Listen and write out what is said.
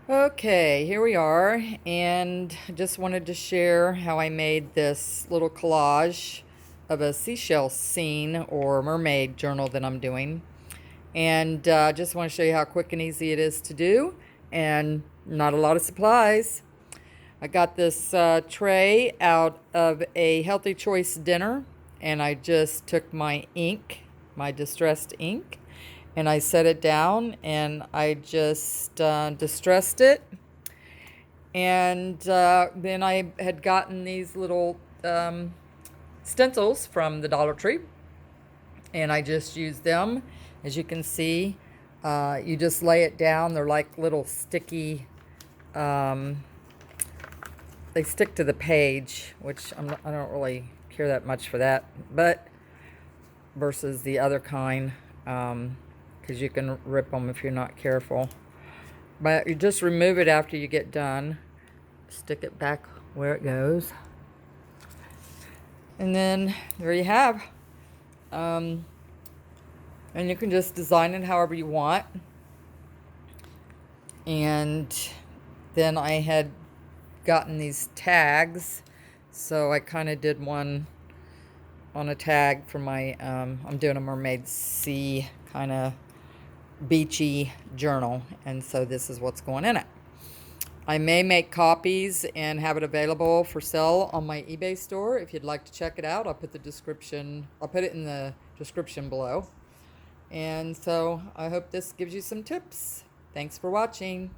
Okay, here we are, and I just wanted to share how I made this little collage of a seashell scene or mermaid journal that I'm doing. And just want to show you how quick and easy it is to do, and not a lot of supplies. I got this tray out of a Healthy Choice dinner, and I just took my ink, my distressed ink, and I set it down and I just distressed it. And then I had gotten these little stencils from the Dollar Tree, and I just used them. As you can see, you just lay it down. They're like little sticky, they stick to the page, which I don't really care that much for that, but versus the other kind, because you can rip them if you're not careful. But you just remove it after you get done. Stick it back where it goes. And then there you have. And you can just design it however you want. And then I had gotten these tags. So I kind of did one on a tag for my, I'm doing a mermaid sea kind of beachy journal. And so this is what's going in it. I may make copies and have it available for sale on my eBay store. If you'd like to check it out, I'll put it in the description below. And so I hope this gives you some tips. Thanks for watching.